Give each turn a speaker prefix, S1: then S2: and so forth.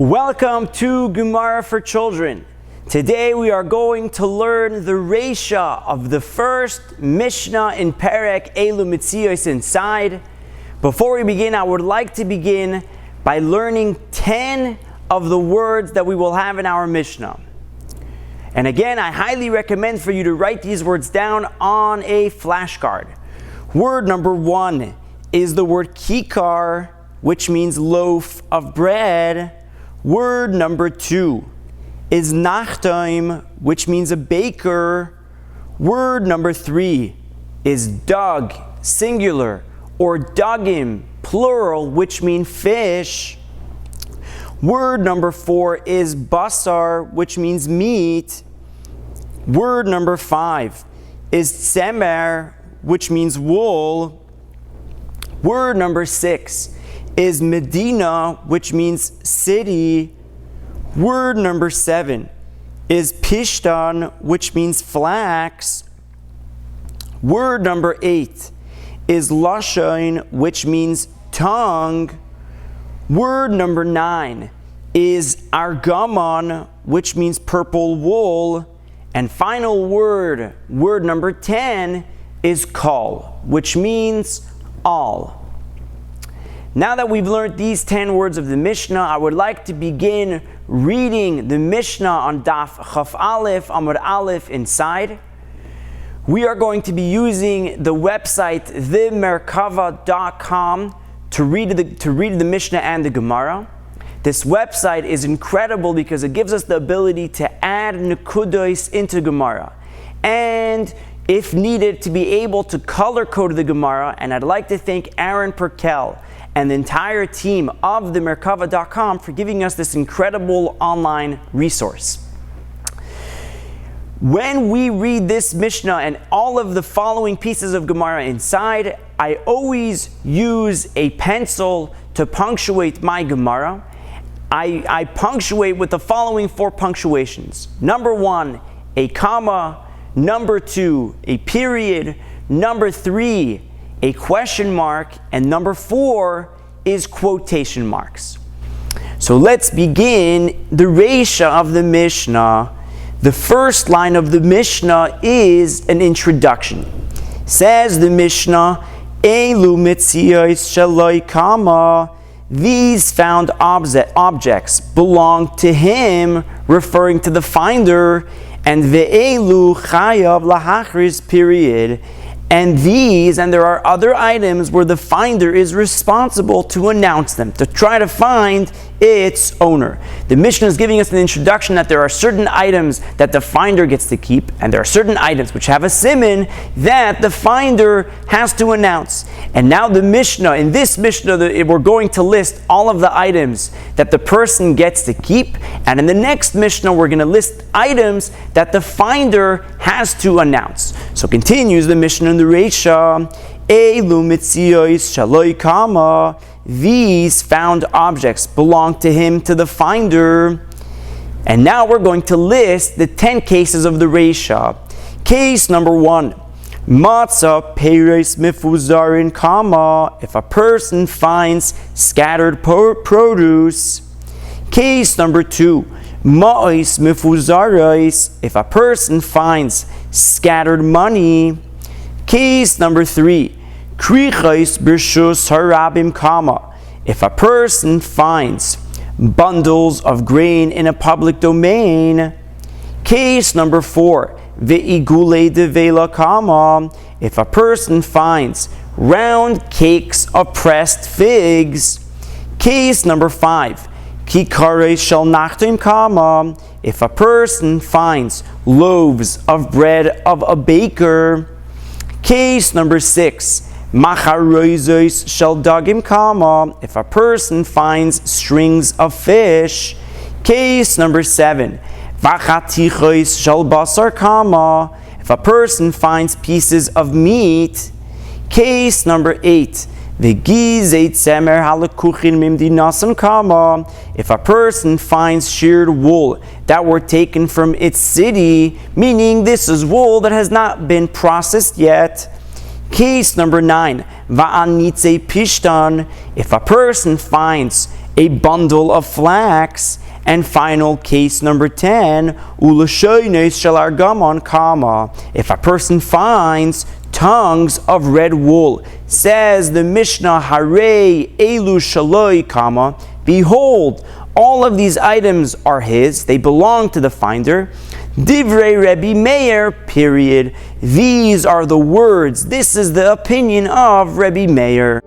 S1: Welcome to Gemara for Children. Today we are going to learn the Reisha of the first Mishnah in Perek Elu Mitzios inside. Before we begin, I would like to begin by learning 10 of the words that we will have in our Mishnah. And again, I highly recommend for you to write these words down on a flashcard. Word number 1 is the word kikar, which means loaf of bread. Word number 2 is nachtaim, which means a baker. Word number 3 is dug, singular, or dugim, plural, which mean fish. Word number 4 is basar, which means meat. Word number 5 is tzemer, which means wool. Word number 6 is Medina, which means city. Word number 7 is Pishtan, which means flax. Word number 8 is Lashon, which means tongue. Word number 9 is Argamon, which means purple wool. And final word number 10 is Kol, which means all. Now that we've learned these 10 words of the Mishnah, I would like to begin reading the Mishnah on Daf Chaf Aleph, Amud Aleph inside. We are going to be using the website themerkava.com to read the Mishnah and the Gemara. This website is incredible because it gives us the ability to add Nekudos into Gemara. And if needed, to be able to color code the Gemara. And I'd like to thank Aaron Perkel and the entire team of themerkava.com for giving us this incredible online resource. When we read this Mishnah and all of the following pieces of Gemara inside, I always use a pencil to punctuate my Gemara. I punctuate with the following 4 punctuations. Number 1, a comma. Number 2, a period. Number 3, a question mark. And number 4 is quotation marks. So let's begin the Reisha of the Mishnah. The first line of the Mishnah is an introduction. Says the Mishnah, Elu mitzios shaloi kama. These found objects belong to him, referring to the finder, and ve'elu chayav lahachris, period. And these, and there are other items where the finder is responsible to announce them, to try to find its owner. The Mishnah is giving us an introduction that there are certain items that the finder gets to keep, and there are certain items which have a siman that the finder has to announce. And now the Mishnah, in this Mishnah, we're going to list all of the items that the person gets to keep, and in the next Mishnah, we're going to list items that the finder has to announce. So continues the Mishnah in the Reisha, Elu mitzios shaloi kama. These found objects belong to him, to the finder. And now we're going to list the 10 cases of the Reisha. Case number 1, Matzah peres mifuzarin kama. If a person finds scattered produce. Case number 2, Ma'is mifuzarais. If a person finds scattered money. Case number 3, Krichais b'rshus harabim kama. If a person finds bundles of grain in a public domain. Case number 4, ve'igule devela kama. If a person finds round cakes of pressed figs. Case number 5, kikare shel nachtim kama. If a person finds loaves of bread of a baker. Case number 6, macharoizos shel dagim kama. If a person finds strings of fish. Case number 7, vachatichos shel basar kama. If a person finds pieces of meat. Case number 8, v'gizei tzemer halekuchin mimdinasan kama. If a person finds sheared wool that were taken from its city, meaning this is wool that has not been processed yet. Case number 9, va'anitze pishtan. If a person finds a bundle of flax. And final case number 10, ulashoynes shel argamon kama. If a person finds tongues of red wool, says the Mishnah, Harei elu shaloi kama. Behold, all of these items are his, they belong to the finder. Divrei Rabbi Meir, period. These are the words, this is the opinion of Rabbi Meir.